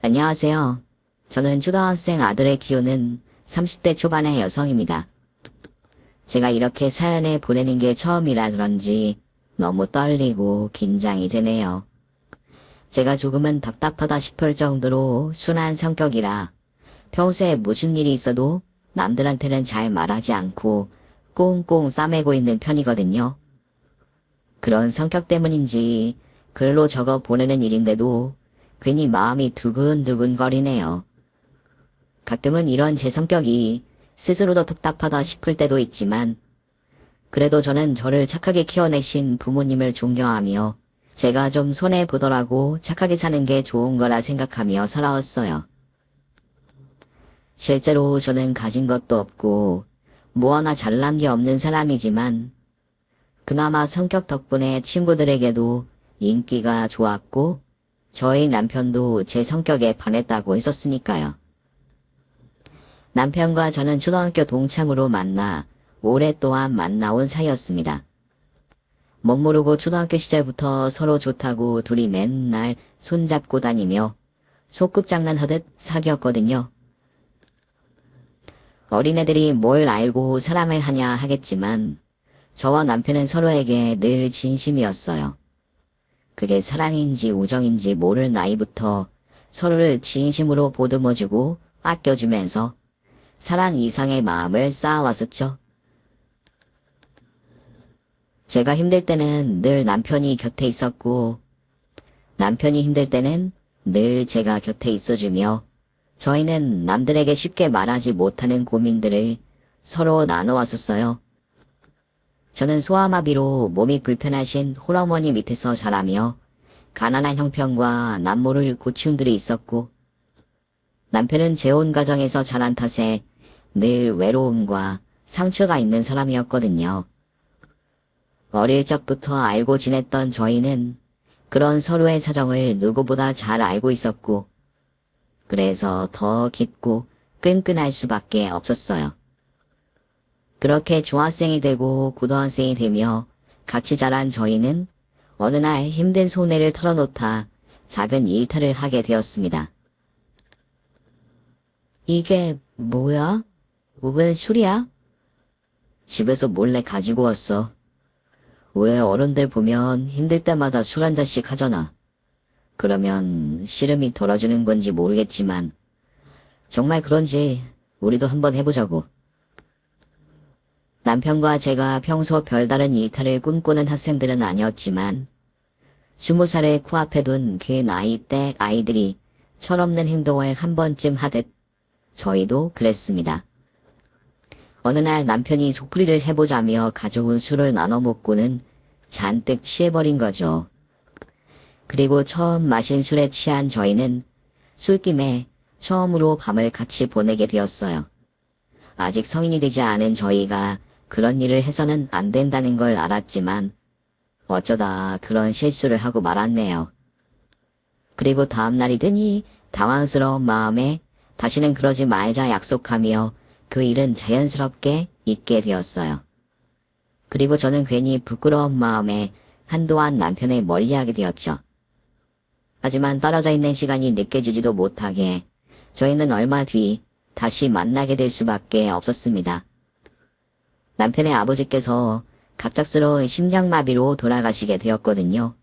안녕하세요. 저는 초등학생 아들을 키우는 30대 초반의 여성입니다. 제가 이렇게 사연을 보내는 게 처음이라 그런지 너무 떨리고 긴장이 되네요. 제가 조금은 답답하다 싶을 정도로 순한 성격이라 평소에 무슨 일이 있어도 남들한테는 잘 말하지 않고 꽁꽁 싸매고 있는 편이거든요. 그런 성격 때문인지 글로 적어 보내는 일인데도 괜히 마음이 두근두근 거리네요. 가끔은 이런 제 성격이 스스로도 답답하다 싶을 때도 있지만 그래도 저는 저를 착하게 키워내신 부모님을 존경하며 제가 좀 손해보더라고 착하게 사는 게 좋은 거라 생각하며 살아왔어요. 실제로 저는 가진 것도 없고 뭐 하나 잘난 게 없는 사람이지만 그나마 성격 덕분에 친구들에게도 인기가 좋았고 저희 남편도 제 성격에 반했다고 했었으니까요. 남편과 저는 초등학교 동창으로 만나 오랫동안 만나온 사이였습니다. 멋모르고 초등학교 시절부터 서로 좋다고 둘이 맨날 손잡고 다니며 소꿉장난하듯 사귀었거든요. 어린애들이 뭘 알고 사랑을 하냐 하겠지만 저와 남편은 서로에게 늘 진심이었어요. 그게 사랑인지 우정인지 모를 나이부터 서로를 진심으로 보듬어주고 아껴주면서 사랑 이상의 마음을 쌓아왔었죠. 제가 힘들 때는 늘 남편이 곁에 있었고 남편이 힘들 때는 늘 제가 곁에 있어주며 저희는 남들에게 쉽게 말하지 못하는 고민들을 서로 나눠왔었어요. 저는 소아마비로 몸이 불편하신 홀어머니 밑에서 자라며 가난한 형편과 남모를 고충들이 있었고 남편은 재혼 가정에서 자란 탓에 늘 외로움과 상처가 있는 사람이었거든요. 어릴 적부터 알고 지냈던 저희는 그런 서로의 사정을 누구보다 잘 알고 있었고 그래서 더 깊고 끈끈할 수밖에 없었어요. 그렇게 중학생이 되고 고등학생이 되며 같이 자란 저희는 어느 날 힘든 손해를 털어놓다 작은 일탈을 하게 되었습니다. 이게 뭐야? 왜 술이야? 집에서 몰래 가지고 왔어. 왜 어른들 보면 힘들 때마다 술 한 잔씩 하잖아. 그러면 시름이 덜어주는 건지 모르겠지만 정말 그런지 우리도 한번 해보자고. 남편과 제가 평소 별다른 일탈을 꿈꾸는 학생들은 아니었지만 20살을 코앞에 둔 그 나이대 아이들이 철없는 행동을 한 번쯤 하듯 저희도 그랬습니다. 어느 날 남편이 속풀이를 해보자며 가져온 술을 나눠 먹고는 잔뜩 취해버린 거죠. 그리고 처음 마신 술에 취한 저희는 술김에 처음으로 밤을 같이 보내게 되었어요. 아직 성인이 되지 않은 저희가 그런 일을 해서는 안 된다는 걸 알았지만 어쩌다 그런 실수를 하고 말았네요. 그리고 다음날이 되니 당황스러운 마음에 다시는 그러지 말자 약속하며 그 일은 자연스럽게 잊게 되었어요. 그리고 저는 괜히 부끄러운 마음에 한동안 남편을 멀리하게 되었죠. 하지만 떨어져 있는 시간이 느껴지지도 못하게 저희는 얼마 뒤 다시 만나게 될 수밖에 없었습니다. 남편의 아버지께서 갑작스러운 심장마비로 돌아가시게 되었거든요.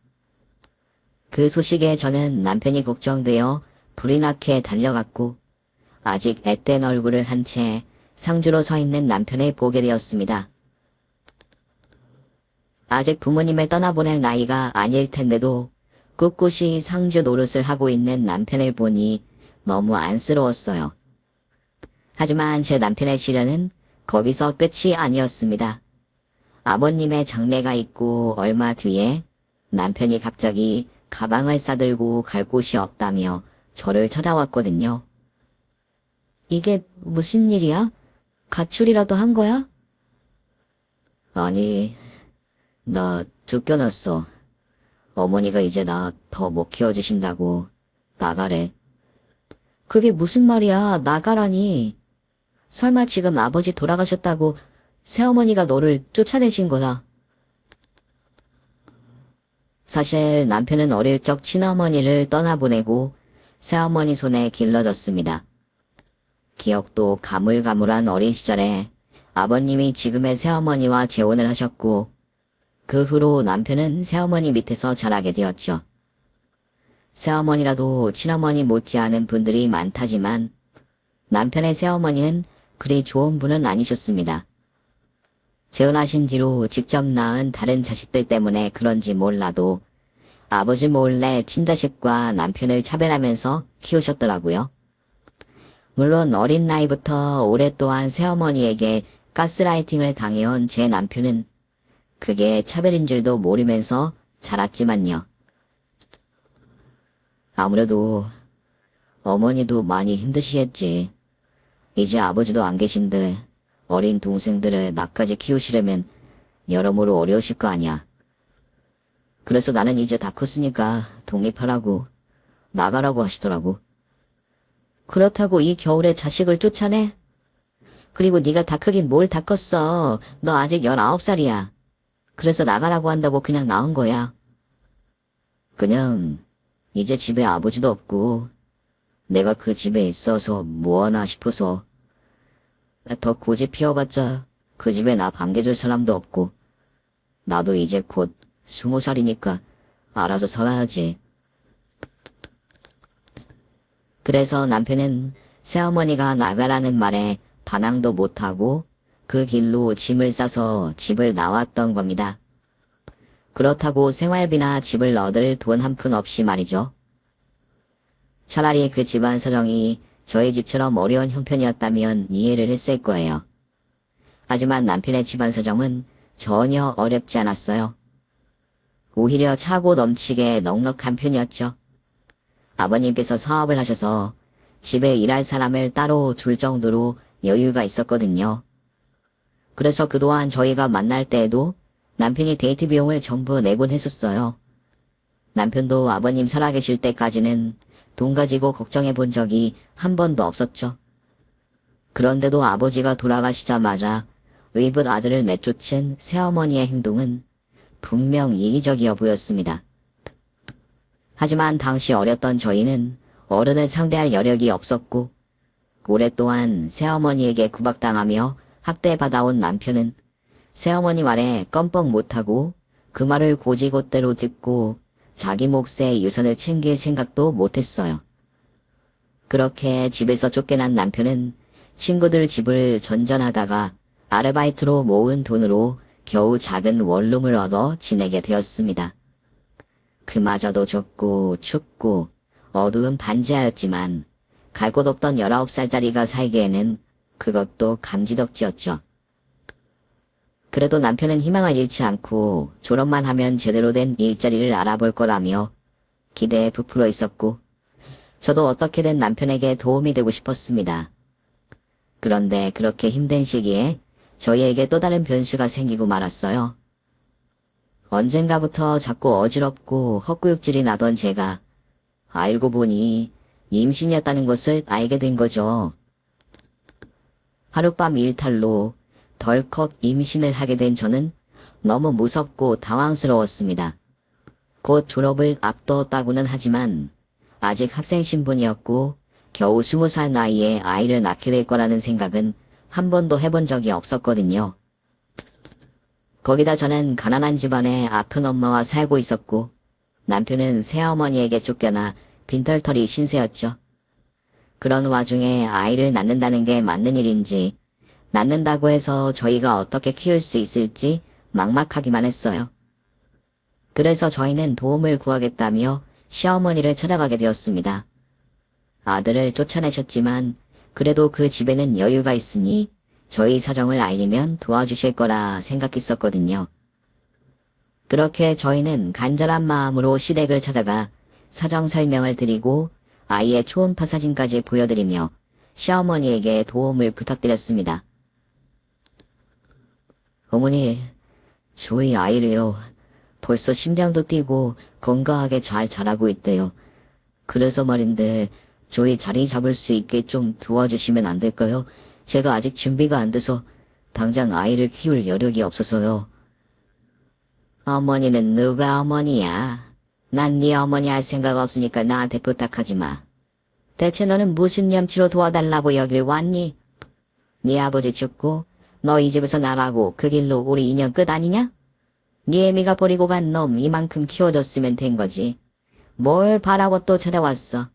그 소식에 저는 남편이 걱정되어 불이 나게 달려갔고 아직 앳된 얼굴을 한 채 상주로 서 있는 남편을 보게 되었습니다. 아직 부모님을 떠나보낼 나이가 아닐 텐데도 꿋꿋이 상주 노릇을 하고 있는 남편을 보니 너무 안쓰러웠어요. 하지만 제 남편의 시련은 거기서 끝이 아니었습니다. 아버님의 장례가 있고 얼마 뒤에 남편이 갑자기 가방을 싸들고 갈 곳이 없다며 저를 찾아왔거든요. 이게 무슨 일이야? 가출이라도 한 거야? 아니, 나 쫓겨났어. 어머니가 이제 나 더 못 키워주신다고 나가래. 그게 무슨 말이야? 나가라니. 설마 지금 아버지 돌아가셨다고 새어머니가 너를 쫓아내신 거다. 사실 남편은 어릴 적 친어머니를 떠나보내고 새어머니 손에 길러졌습니다. 기억도 가물가물한 어린 시절에 아버님이 지금의 새어머니와 재혼을 하셨고 그 후로 남편은 새어머니 밑에서 자라게 되었죠. 새어머니라도 친어머니 못지않은 분들이 많다지만 남편의 새어머니는 그리 좋은 분은 아니셨습니다. 재혼하신 뒤로 직접 낳은 다른 자식들 때문에 그런지 몰라도 아버지 몰래 친자식과 남편을 차별하면서 키우셨더라고요. 물론 어린 나이부터 오랫동안 새어머니에게 가스라이팅을 당해온 제 남편은 그게 차별인 줄도 모르면서 자랐지만요. 아무래도 어머니도 많이 힘드시겠지. 이제 아버지도 안 계신데 어린 동생들을 나까지 키우시려면 여러모로 어려우실 거 아니야. 그래서 나는 이제 다 컸으니까 독립하라고 나가라고 하시더라고. 그렇다고 이 겨울에 자식을 쫓아내? 그리고 네가 다 크긴 뭘 다 컸어. 너 아직 19살이야. 그래서 나가라고 한다고 그냥 나온 거야. 그냥 이제 집에 아버지도 없고 내가 그 집에 있어서 뭐하나 싶어서 더 고집 피워봤자 그 집에 나 반겨줄 사람도 없고 나도 이제 곧 20살이니까 알아서 살아야지. 그래서 남편은 새어머니가 나가라는 말에 반항도 못하고 그 길로 짐을 싸서 집을 나왔던 겁니다. 그렇다고 생활비나 집을 얻을 돈 한 푼 없이 말이죠. 차라리 그 집안 사정이 저희 집처럼 어려운 형편이었다면 이해를 했을 거예요. 하지만 남편의 집안 사정은 전혀 어렵지 않았어요. 오히려 차고 넘치게 넉넉한 편이었죠. 아버님께서 사업을 하셔서 집에 일할 사람을 따로 둘 정도로 여유가 있었거든요. 그래서 그동안 저희가 만날 때에도 남편이 데이트 비용을 전부 내곤 했었어요. 남편도 아버님 살아계실 때까지는 돈 가지고 걱정해 본 적이 한 번도 없었죠. 그런데도 아버지가 돌아가시자마자 의붓 아들을 내쫓은 새어머니의 행동은 분명 이기적이어 보였습니다. 하지만 당시 어렸던 저희는 어른을 상대할 여력이 없었고 오랫동안 새어머니에게 구박당하며 학대받아온 남편은 새어머니 말에 껌뻑 못하고 그 말을 고지곳대로 듣고 자기 몫의 유산을 챙길 생각도 못했어요. 그렇게 집에서 쫓겨난 남편은 친구들 집을 전전하다가 아르바이트로 모은 돈으로 겨우 작은 원룸을 얻어 지내게 되었습니다. 그마저도 좁고 춥고 어두운 반지하였지만 갈 곳 없던 19살짜리가 살기에는 그것도 감지덕지였죠. 그래도 남편은 희망을 잃지 않고 졸업만 하면 제대로 된 일자리를 알아볼 거라며 기대에 부풀어 있었고 저도 어떻게든 남편에게 도움이 되고 싶었습니다. 그런데 그렇게 힘든 시기에 저희에게 또 다른 변수가 생기고 말았어요. 언젠가부터 자꾸 어지럽고 헛구역질이 나던 제가 알고 보니 임신이었다는 것을 알게 된 거죠. 하룻밤 일탈로 덜컥 임신을 하게 된 저는 너무 무섭고 당황스러웠습니다. 곧 졸업을 앞두었다고는 하지만 아직 학생 신분이었고 겨우 20살 나이에 아이를 낳게 될 거라는 생각은 한 번도 해본 적이 없었거든요. 거기다 저는 가난한 집안에 아픈 엄마와 살고 있었고 남편은 새어머니에게 쫓겨나 빈털터리 신세였죠. 그런 와중에 아이를 낳는다는 게 맞는 일인지 낳는다고 해서 저희가 어떻게 키울 수 있을지 막막하기만 했어요. 그래서 저희는 도움을 구하겠다며 시어머니를 찾아가게 되었습니다. 아들을 쫓아내셨지만 그래도 그 집에는 여유가 있으니 저희 사정을 알리면 도와주실 거라 생각했었거든요. 그렇게 저희는 간절한 마음으로 시댁을 찾아가 사정 설명을 드리고 아이의 초음파 사진까지 보여드리며 시어머니에게 도움을 부탁드렸습니다. 어머니, 저희 아이를요. 벌써 심장도 뛰고 건강하게 잘 자라고 있대요. 그래서 말인데 저희 자리 잡을 수 있게 좀 도와주시면 안 될까요? 제가 아직 준비가 안 돼서 당장 아이를 키울 여력이 없어서요. 어머니는 누가 어머니야? 난 네 어머니 할 생각 없으니까 나한테 부탁하지 마. 대체 너는 무슨 염치로 도와달라고 여길 왔니? 네 아버지 죽고 너희 집에서 나가고 그 길로 우리 인연 끝 아니냐? 네 애미가 버리고 간 놈 이만큼 키워줬으면 된 거지. 뭘 바라고 또 찾아왔어.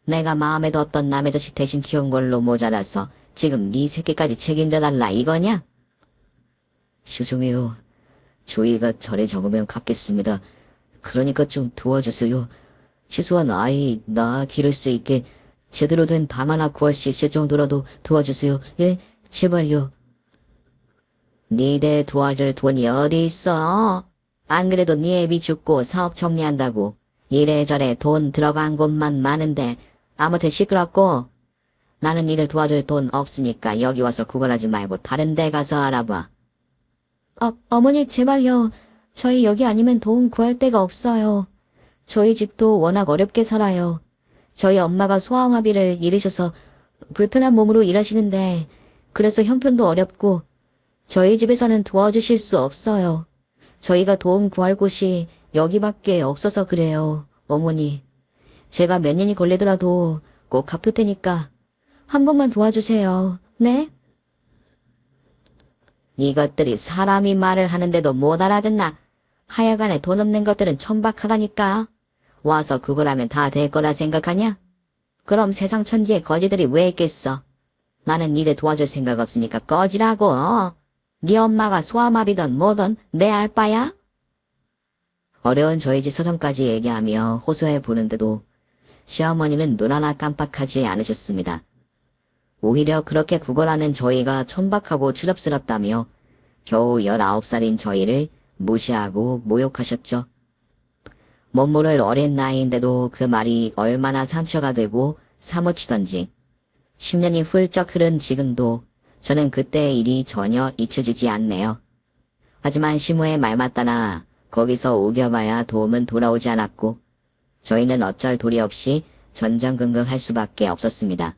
내가 마음에 뒀던 남의 자식 대신 키운 걸로 모자라서 지금 네 새끼까지 책임져달라 이거냐? 죄송해요. 조이가 절에 적으면 갚겠습니다. 그러니까 좀 도와주세요. 최소한 아이 나 기를 수 있게 제대로 된 밥 하나 구할 수 있을 정도라도 도와주세요. 예, 제발요. 니들 도와줄 돈이 어디 있어? 안 그래도 네 애비 죽고 사업 정리한다고 이래저래 돈 들어간 곳만 많은데 아무튼 시끄럽고 나는 니들 도와줄 돈 없으니까 여기 와서 구걸하지 말고 다른 데 가서 알아봐. 어머니 제발요. 저희 여기 아니면 도움 구할 데가 없어요. 저희 집도 워낙 어렵게 살아요. 저희 엄마가 소아마비를 잃으셔서 불편한 몸으로 일하시는데 그래서 형편도 어렵고 저희 집에서는 도와주실 수 없어요. 저희가 도움 구할 곳이 여기밖에 없어서 그래요, 어머니. 제가 몇 년이 걸리더라도 꼭 갚을 테니까 한 번만 도와주세요. 네? 이것들이 사람이 말을 하는데도 못 알아듣나? 하여간에 돈 없는 것들은 천박하다니까. 와서 그걸 하면 다 될 거라 생각하냐? 그럼 세상 천지에 거지들이 왜 있겠어? 나는 니들 도와줄 생각 없으니까 꺼지라고. 네 엄마가 소아마비든 뭐든 내 알바야? 어려운 저희 집 서점까지 얘기하며 호소해 보는데도 시어머니는 눈 하나 깜빡하지 않으셨습니다. 오히려 그렇게 구걸하는 저희가 천박하고 추잡스럽다며 겨우 19살인 저희를 무시하고 모욕하셨죠. 못 모를 어린 나이인데도 그 말이 얼마나 상처가 되고 사무치던지 10년이 훌쩍 흐른 지금도 저는 그때의 일이 전혀 잊혀지지 않네요. 하지만 시무의 말 맞다나 거기서 우겨봐야 도움은 돌아오지 않았고 저희는 어쩔 도리 없이 전전긍긍할 수밖에 없었습니다.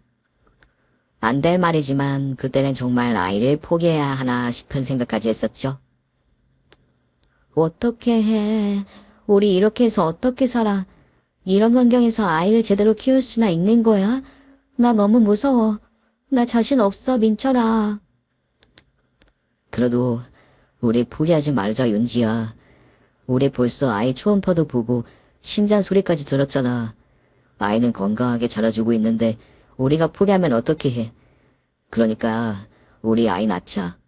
안 될 말이지만 그때는 정말 아이를 포기해야 하나 싶은 생각까지 했었죠. 어떻게 해? 우리 이렇게 해서 어떻게 살아? 이런 환경에서 아이를 제대로 키울 수나 있는 거야? 나 너무 무서워. 나 자신 없어, 민철아. 그래도 우리 포기하지 말자, 윤지야. 우리 벌써 아이 초음파도 보고 심장 소리까지 들었잖아. 아이는 건강하게 자라주고 있는데 우리가 포기하면 어떻게 해? 그러니까 우리 아이 낳자.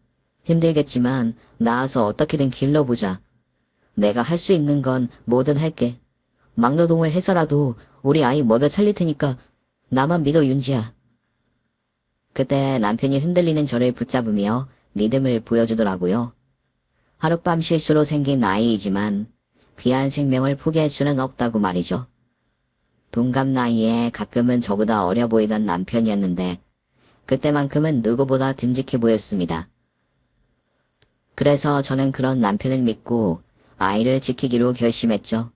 힘들겠지만 낳아서 어떻게든 길러보자. 내가 할 수 있는 건 뭐든 할게. 막노동을 해서라도 우리 아이 먹여 살릴 테니까 나만 믿어, 윤지야. 그때 남편이 흔들리는 저를 붙잡으며 믿음을 보여주더라고요. 하룻밤 실수로 생긴 아이이지만 귀한 생명을 포기할 수는 없다고 말이죠. 동갑 나이에 가끔은 저보다 어려 보이던 남편이었는데 그때만큼은 누구보다 듬직해 보였습니다. 그래서 저는 그런 남편을 믿고 아이를 지키기로 결심했죠.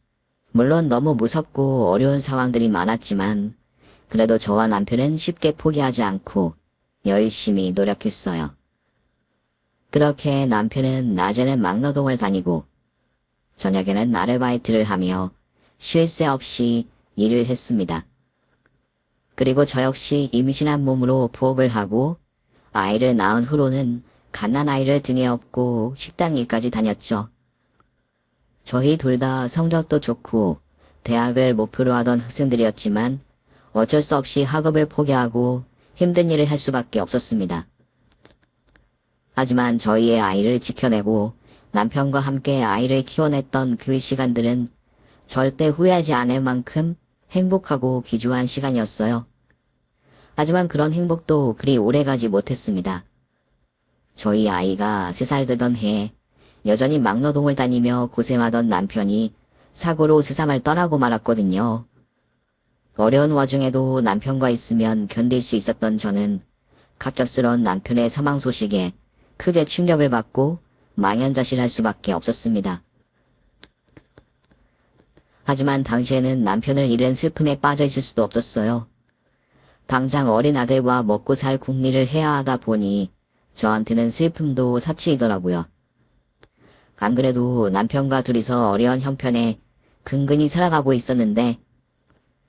물론 너무 무섭고 어려운 상황들이 많았지만 그래도 저와 남편은 쉽게 포기하지 않고 열심히 노력했어요. 그렇게 남편은 낮에는 막노동을 다니고 저녁에는 아르바이트를 하며 쉴 새 없이 일을 했습니다. 그리고 저 역시 임신한 몸으로 부업을 하고 아이를 낳은 후로는 갓난아이를 등에 업고 식당 일까지 다녔죠. 저희 둘 다 성적도 좋고 대학을 목표로 하던 학생들이었지만 어쩔 수 없이 학업을 포기하고 힘든 일을 할 수밖에 없었습니다. 하지만 저희의 아이를 지켜내고 남편과 함께 아이를 키워냈던 그 시간들은 절대 후회하지 않을 만큼 행복하고 귀중한 시간이었어요. 하지만 그런 행복도 그리 오래가지 못했습니다. 저희 아이가 3살 되던 해에 여전히 막노동을 다니며 고생하던 남편이 사고로 세상을 떠나고 말았거든요. 어려운 와중에도 남편과 있으면 견딜 수 있었던 저는 갑작스러운 남편의 사망 소식에 크게 충격을 받고 망연자실할 수밖에 없었습니다. 하지만 당시에는 남편을 잃은 슬픔에 빠져 있을 수도 없었어요. 당장 어린 아들과 먹고 살 궁리를 해야 하다 보니 저한테는 슬픔도 사치이더라고요. 안 그래도 남편과 둘이서 어려운 형편에 근근히 살아가고 있었는데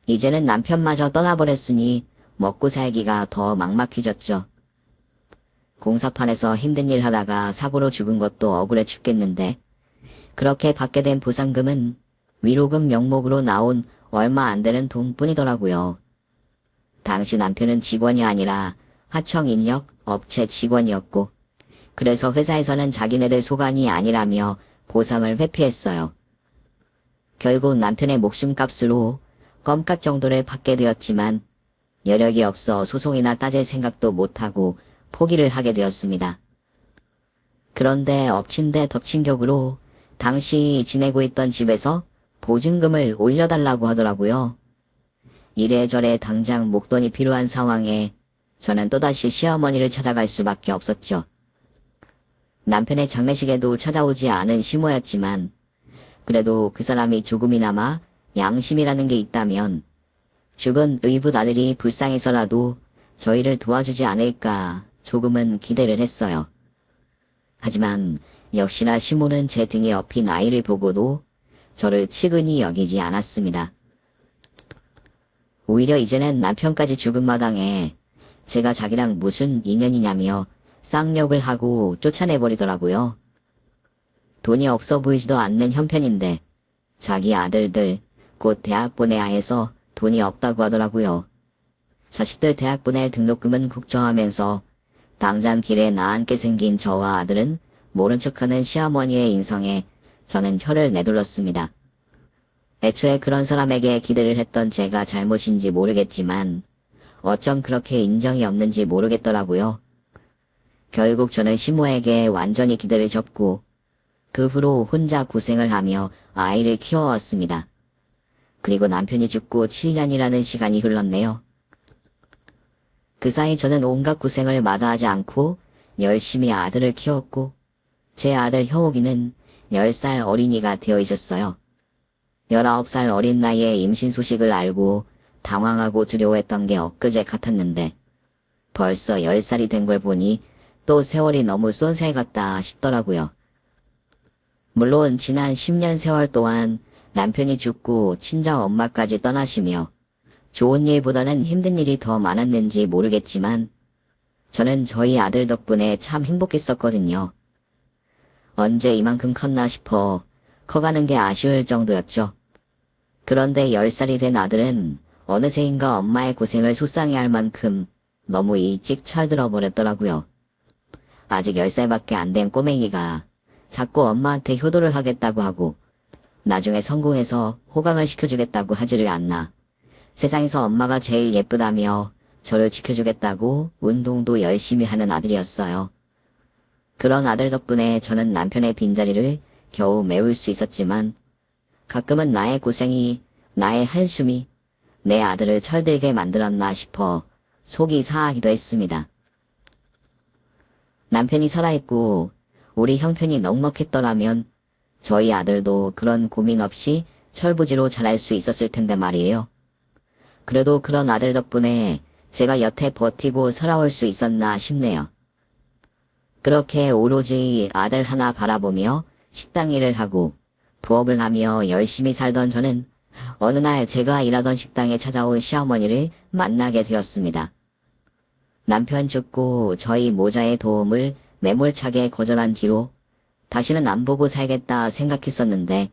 이제는 남편마저 떠나버렸으니 먹고 살기가 더 막막해졌죠. 공사판에서 힘든 일 하다가 사고로 죽은 것도 억울해 죽겠는데 그렇게 받게 된 보상금은 위로금 명목으로 나온 얼마 안 되는 돈뿐이더라고요. 당시 남편은 직원이 아니라 하청인력 업체 직원이었고 그래서 회사에서는 자기네들 소관이 아니라며 보상을 회피했어요. 결국 남편의 목숨값으로 껌값 정도를 받게 되었지만 여력이 없어 소송이나 따질 생각도 못하고 포기를 하게 되었습니다. 그런데 엎친 데 덮친 격으로 당시 지내고 있던 집에서 보증금을 올려달라고 하더라고요. 이래저래 당장 목돈이 필요한 상황에 저는 또다시 시어머니를 찾아갈 수밖에 없었죠. 남편의 장례식에도 찾아오지 않은 시모였지만 그래도 그 사람이 조금이나마 양심이라는 게 있다면 죽은 의붓 아들이 불쌍해서라도 저희를 도와주지 않을까 조금은 기대를 했어요. 하지만 역시나 시모는 제 등에 업힌 아이를 보고도 저를 측은히 여기지 않았습니다. 오히려 이제는 남편까지 죽은 마당에 제가 자기랑 무슨 인연이냐며 쌍욕을 하고 쫓아내버리더라고요. 돈이 없어 보이지도 않는 형편인데 자기 아들들 곧 대학 보내야 해서 돈이 없다고 하더라고요. 자식들 대학 보낼 등록금은 걱정하면서 당장 길에 나앉게 생긴 저와 아들은 모른 척하는 시어머니의 인성에 저는 혀를 내둘렀습니다. 애초에 그런 사람에게 기대를 했던 제가 잘못인지 모르겠지만 어쩜 그렇게 인정이 없는지 모르겠더라고요. 결국 저는 시모에게 완전히 기대를 접고 그 후로 혼자 고생을 하며 아이를 키워왔습니다. 그리고 남편이 죽고 7년이라는 시간이 흘렀네요. 그 사이 저는 온갖 고생을 마다하지 않고 열심히 아들을 키웠고 제 아들 형옥이는 10살 어린이가 되어 있었어요. 19살 어린 나이에 임신 소식을 알고 당황하고 두려워했던 게 엊그제 같았는데 벌써 10살이 된 걸 보니 또 세월이 너무 쏜살 같다 싶더라고요. 물론 지난 10년 세월 동안 남편이 죽고 친정 엄마까지 떠나시며 좋은 일보다는 힘든 일이 더 많았는지 모르겠지만 저는 저희 아들 덕분에 참 행복했었거든요. 언제 이만큼 컸나 싶어 커가는 게 아쉬울 정도였죠. 그런데 10살이 된 아들은 어느새인가 엄마의 고생을 속상해할 만큼 너무 일찍 철들어 버렸더라고요. 아직 10살밖에 안 된 꼬맹이가 자꾸 엄마한테 효도를 하겠다고 하고 나중에 성공해서 호강을 시켜주겠다고 하지를 않나. 세상에서 엄마가 제일 예쁘다며 저를 지켜주겠다고 운동도 열심히 하는 아들이었어요. 그런 아들 덕분에 저는 남편의 빈자리를 겨우 메울 수 있었지만 가끔은 나의 고생이, 나의 한숨이 내 아들을 철들게 만들었나 싶어 속이 상하기도 했습니다. 남편이 살아있고 우리 형편이 넉넉했더라면 저희 아들도 그런 고민 없이 철부지로 자랄 수 있었을 텐데 말이에요. 그래도 그런 아들 덕분에 제가 여태 버티고 살아올 수 있었나 싶네요. 그렇게 오로지 아들 하나 바라보며 식당 일을 하고 부업을 하며 열심히 살던 저는 어느 날 제가 일하던 식당에 찾아온 시어머니를 만나게 되었습니다. 남편 죽고 저희 모자의 도움을 매몰차게 거절한 뒤로 다시는 안 보고 살겠다 생각했었는데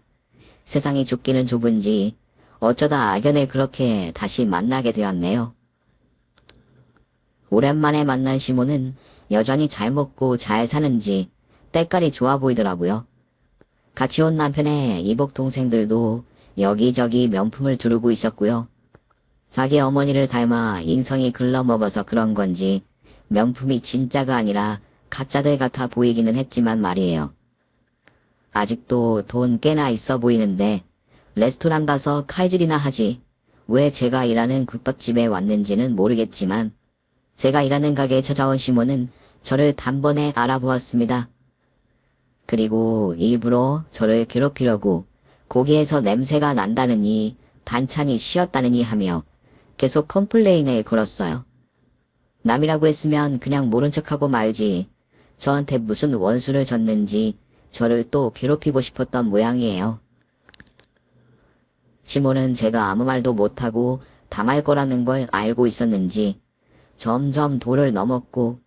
세상이 좁기는 좁은지 어쩌다 악연을 그렇게 다시 만나게 되었네요. 오랜만에 만난 시모는 여전히 잘 먹고 잘 사는지 때깔이 좋아 보이더라고요. 같이 온 남편의 이복 동생들도 여기저기 명품을 두르고 있었고요. 자기 어머니를 닮아 인성이 글러먹어서 그런 건지 명품이 진짜가 아니라 가짜들 같아 보이기는 했지만 말이에요. 아직도 돈 꽤나 있어 보이는데 레스토랑 가서 칼질이나 하지 왜 제가 일하는 국밥집에 왔는지는 모르겠지만 제가 일하는 가게에 찾아온 시모는 저를 단번에 알아보았습니다. 그리고 일부러 저를 괴롭히려고 고기에서 냄새가 난다느니 반찬이 쉬었다느니 하며 계속 컴플레인을 걸었어요. 남이라고 했으면 그냥 모른 척하고 말지 저한테 무슨 원수를 졌는지 저를 또 괴롭히고 싶었던 모양이에요. 시몬은 제가 아무 말도 못하고 당할 거라는 걸 알고 있었는지 점점 도를 넘었고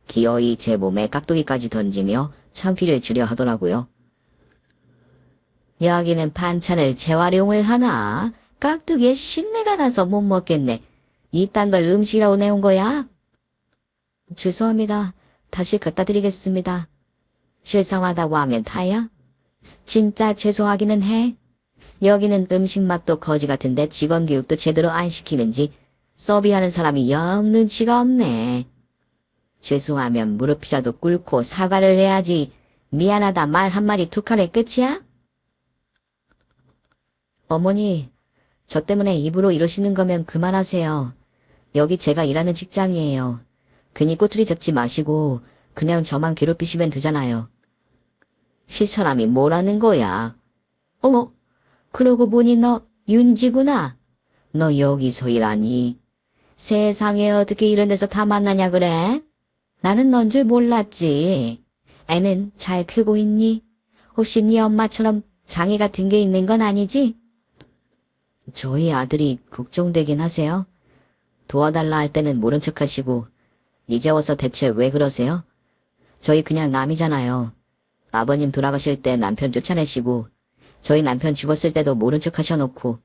기어이 제 몸에 깍두기까지 던지며 참기를 주려 하더라고요. 여기는 반찬을 재활용을 하나? 깍두기에 신내가 나서 못 먹겠네. 이딴 걸 음식이라고 내온 거야? 죄송합니다. 다시 갖다 드리겠습니다. 죄송하다고 하면 다야? 진짜 죄송하기는 해. 여기는 음식 맛도 거지 같은데 직원 교육도 제대로 안 시키는지 서비하는 사람이 영 눈치가 없네. 죄송하면 무릎이라도 꿇고 사과를 해야지. 미안하다 말 한마디 툭 하래 끝이야? 어머니, 저 때문에 입으로 이러시는 거면 그만하세요. 여기 제가 일하는 직장이에요. 괜히 꼬투리 잡지 마시고 그냥 저만 괴롭히시면 되잖아요. 이 사람이 뭐라는 거야? 어머, 그러고 보니 너 윤지구나. 너 여기서 일하니? 세상에 어떻게 이런 데서 다 만나냐 그래? 나는 넌 줄 몰랐지. 애는 잘 크고 있니? 혹시 네 엄마처럼 장애 같은 게 있는 건 아니지? 저희 아들이 걱정되긴 하세요. 도와달라 할 때는 모른 척 하시고 이제 와서 대체 왜 그러세요? 저희 그냥 남이잖아요. 아버님 돌아가실 때 남편 쫓아내시고 저희 남편 죽었을 때도 모른 척 하셔놓고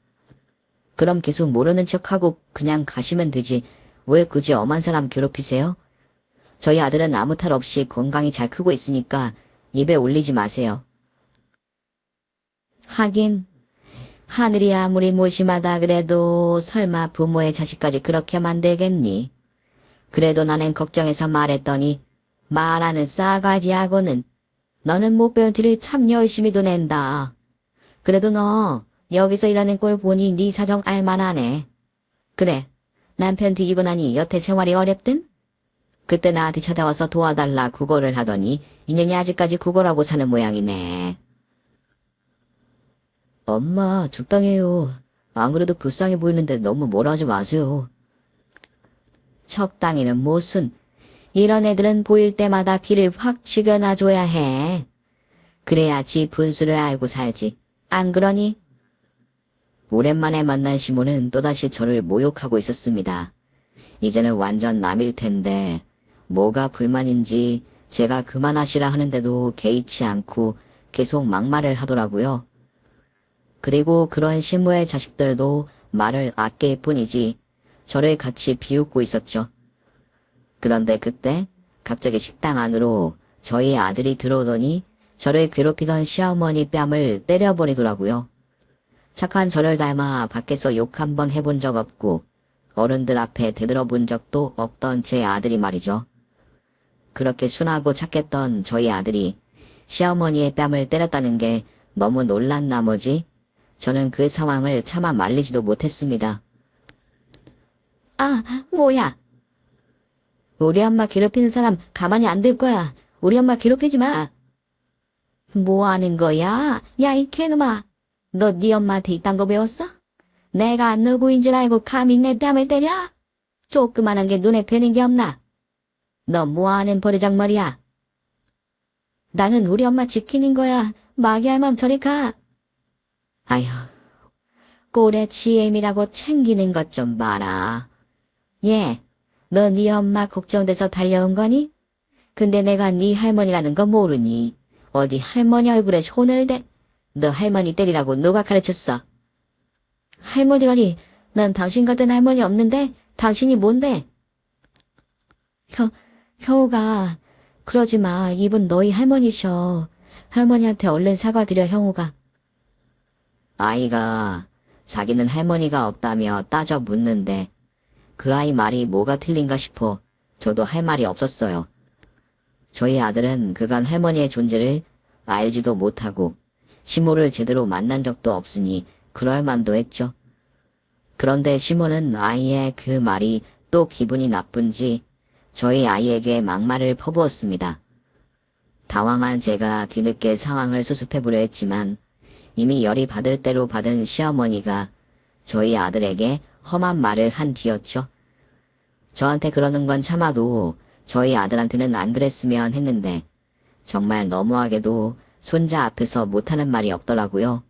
그럼 계속 모르는 척하고 그냥 가시면 되지 왜 굳이 엄한 사람 괴롭히세요? 저희 아들은 아무 탈 없이 건강히 잘 크고 있으니까 입에 올리지 마세요. 하긴 하늘이 아무리 무심하다 그래도 설마 부모의 자식까지 그렇게 만들겠니? 그래도 나는 걱정해서 말했더니 말하는 싸가지하고는 너는 못 배운 티를 참 열심히도 낸다. 그래도 너 여기서 일하는 꼴 보니 네 사정 알만하네. 그래, 남편 뒤지고 나니 여태 생활이 어렵든? 그때 나한테 찾아와서 도와달라 구걸을 하더니 인연이 아직까지 구걸하고 사는 모양이네. 엄마, 적당해요. 안 그래도 불쌍해 보이는데 너무 뭐라 하지 마세요. 적당히는 무슨. 이런 애들은 보일 때마다 귀를 확 죽여놔줘야 해. 그래야지 분수를 알고 살지. 안 그러니? 오랜만에 만난 시몬은 또다시 저를 모욕하고 있었습니다. 이제는 완전 남일 텐데 뭐가 불만인지 제가 그만하시라 하는데도 개의치 않고 계속 막말을 하더라고요. 그리고 그런 신부의 자식들도 말을 아낄 뿐이지 저를 같이 비웃고 있었죠. 그런데 그때 갑자기 식당 안으로 저희 아들이 들어오더니 저를 괴롭히던 시어머니 뺨을 때려버리더라고요. 착한 저를 닮아 밖에서 욕 한 번 해본 적 없고 어른들 앞에 대들어본 적도 없던 제 아들이 말이죠. 그렇게 순하고 착했던 저희 아들이 시어머니의 뺨을 때렸다는 게 너무 놀란 나머지 저는 그 상황을 차마 말리지도 못했습니다. 아, 뭐야. 우리 엄마 괴롭히는 사람 가만히 안 둘 거야. 우리 엄마 괴롭히지 마. 뭐 하는 거야? 야, 이 개놈아. 너 네 엄마한테 이딴 거 배웠어? 내가 누구인 줄 알고 감히 내 뺨을 때려? 조그만한 게 눈에 뵈는 게 없나? 너 뭐 하는 버르장머리야? 나는 우리 엄마 지키는 거야. 마귀할 맘 저리 가. 아휴, 꼴에 지엠이라고 챙기는 것 좀 봐라. 예, 너 네 엄마 걱정돼서 달려온 거니? 근데 내가 네 할머니라는 거 모르니? 어디 할머니 얼굴에 손을 대? 너 할머니 때리라고 누가 가르쳤어? 할머니라니, 난 당신 같은 할머니 없는데 당신이 뭔데? 형우가, 그러지 마. 이분 너희 할머니셔. 할머니한테 얼른 사과드려, 형우가. 아이가 자기는 할머니가 없다며 따져 묻는데 그 아이 말이 뭐가 틀린가 싶어 저도 할 말이 없었어요. 저희 아들은 그간 할머니의 존재를 알지도 못하고 시모를 제대로 만난 적도 없으니 그럴 만도 했죠. 그런데 시모는 아이의 그 말이 또 기분이 나쁜지 저희 아이에게 막말을 퍼부었습니다. 당황한 제가 뒤늦게 상황을 수습해보려 했지만 이미 열이 받을 대로 받은 시어머니가 저희 아들에게 험한 말을 한 뒤였죠. 저한테 그러는 건 참아도 저희 아들한테는 안 그랬으면 했는데 정말 너무하게도 손자 앞에서 못하는 말이 없더라고요.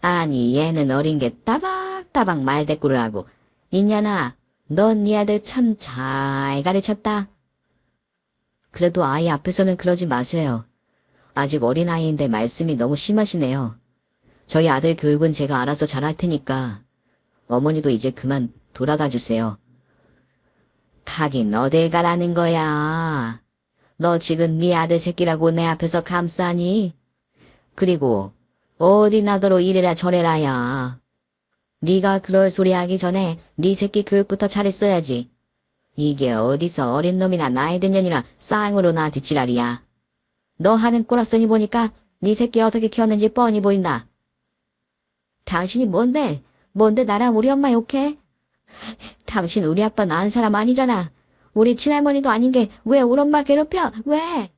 아니 얘는 어린 게 따박따박 말대꾸를 하고. 인연아, 넌 네 아들 참 잘 가르쳤다. 그래도 아이 앞에서는 그러지 마세요. 아직 어린아이인데 말씀이 너무 심하시네요. 저희 아들 교육은 제가 알아서 잘할 테니까 어머니도 이제 그만 돌아가 주세요. 가긴 어딜 가라는 거야. 너 지금 네 아들 새끼라고 내 앞에서 감싸니? 그리고 어디 나더러 이래라 저래라야. 네가 그럴 소리 하기 전에 네 새끼 교육부터 잘했어야지. 이게 어디서 어린 놈이나 나이 든 년이나 쌍으로 나한테 지랄이야. 너 하는 꼴았으니 보니까 네 새끼 어떻게 키웠는지 뻔히 보인다. 당신이 뭔데 나랑 우리 엄마 욕해? 당신 우리 아빠 낳은 사람 아니잖아. 우리 친할머니도 아닌 게 왜 우리 엄마 괴롭혀? 왜?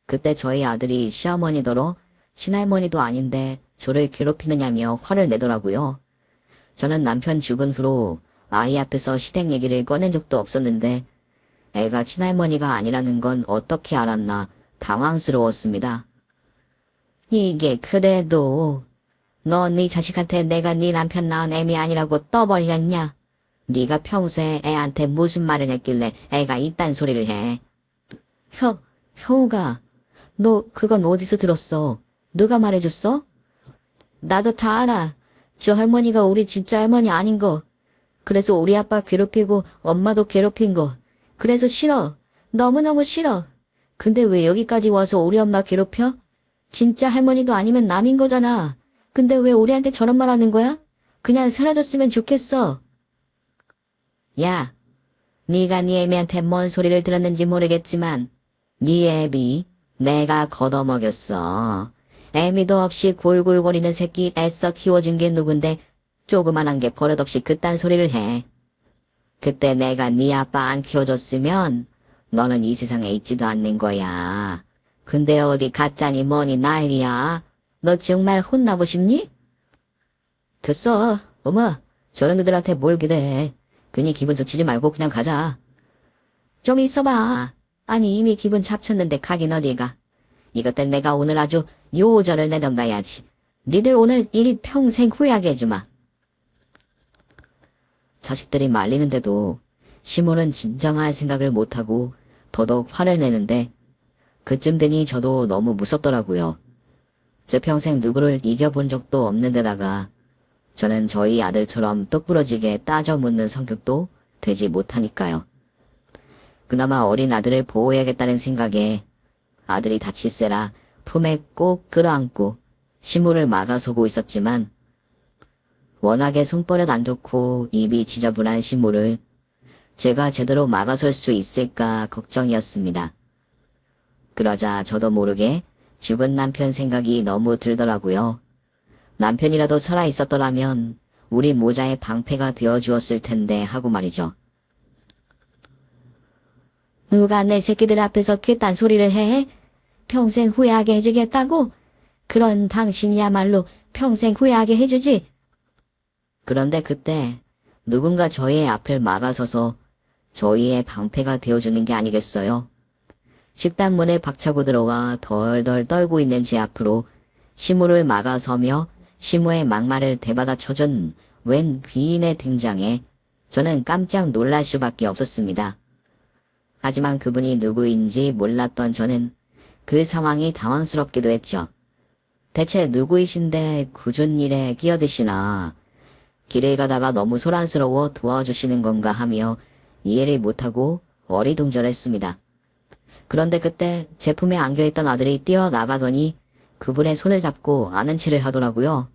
그때 저희 아들이 시어머니더러 친할머니도 아닌데 저를 괴롭히느냐며 화를 내더라고요. 저는 남편 죽은 후로 아이 앞에서 시댁 얘기를 꺼낸 적도 없었는데 애가 친할머니가 아니라는 건 어떻게 알았나 당황스러웠습니다. 이게 그래도 너 네 자식한테 내가 네 남편 낳은 애미 아니라고 떠버리겠냐? 네가 평소에 애한테 무슨 말을 했길래 애가 이딴 소리를 해? 효우가 너 그건 어디서 들었어? 누가 말해줬어? 나도 다 알아. 저 할머니가 우리 진짜 할머니 아닌 거. 그래서 우리 아빠 괴롭히고 엄마도 괴롭힌 거. 그래서 싫어. 너무너무 싫어. 근데 왜 여기까지 와서 우리 엄마 괴롭혀? 진짜 할머니도 아니면 남인 거잖아. 근데 왜 우리한테 저런 말 하는 거야? 그냥 사라졌으면 좋겠어. 야, 네가 네 애미한테 뭔 소리를 들었는지 모르겠지만 네 애비 내가 걷어먹였어. 애미도 없이 골골거리는 새끼 애써 키워준 게 누군데 조그만한 게 버릇없이 그딴 소리를 해. 그때 내가 네 아빠 안 키워줬으면 너는 이 세상에 있지도 않는 거야. 근데 어디 가짜니 뭐니 나일이야. 너 정말 혼나고 싶니? 됐어. 어머, 저런 애들한테 뭘 기대해. 괜히 기분 좋치지 말고 그냥 가자. 좀 있어봐. 아니 이미 기분 잡쳤는데 가긴 어디가. 이것들 내가 오늘 아주 요절을 내던가야지. 니들 오늘 일이 평생 후회하게 해주마. 자식들이 말리는데도 시몬은 진정할 생각을 못하고 더더욱 화를 내는데 그쯤 되니 저도 너무 무섭더라고요. 제 평생 누구를 이겨본 적도 없는 데다가 저는 저희 아들처럼 똑부러지게 따져 묻는 성격도 되지 못하니까요. 그나마 어린 아들을 보호해야겠다는 생각에 아들이 다칠세라 품에 꼭 끌어안고 시무를 막아서고 있었지만 워낙에 손버릇 안 좋고 입이 지저분한 시무를 제가 제대로 막아설 수 있을까 걱정이었습니다. 그러자 저도 모르게 죽은 남편 생각이 너무 들더라고요. 남편이라도 살아있었더라면 우리 모자의 방패가 되어주었을 텐데 하고 말이죠. 누가 내 새끼들 앞에서 그딴 소리를 해? 평생 후회하게 해주겠다고? 그런 당신이야말로 평생 후회하게 해주지. 그런데 그때 누군가 저희의 앞을 막아서서 저희의 방패가 되어주는 게 아니겠어요? 식당 문을 박차고 들어와 덜덜 떨고 있는 제 앞으로 시무를 막아서며 시무의 막말을 대받아 쳐준 웬 귀인의 등장에 저는 깜짝 놀랄 수밖에 없었습니다. 하지만 그분이 누구인지 몰랐던 저는 그 상황이 당황스럽기도 했죠. 대체 누구이신데 굳은 일에 끼어드시나 길을 가다가 너무 소란스러워 도와주시는 건가 하며 이해를 못하고 어리둥절했습니다. 그런데 그때 제 품에 안겨있던 아들이 뛰어나가더니 그분의 손을 잡고 아는 체를 하더라고요.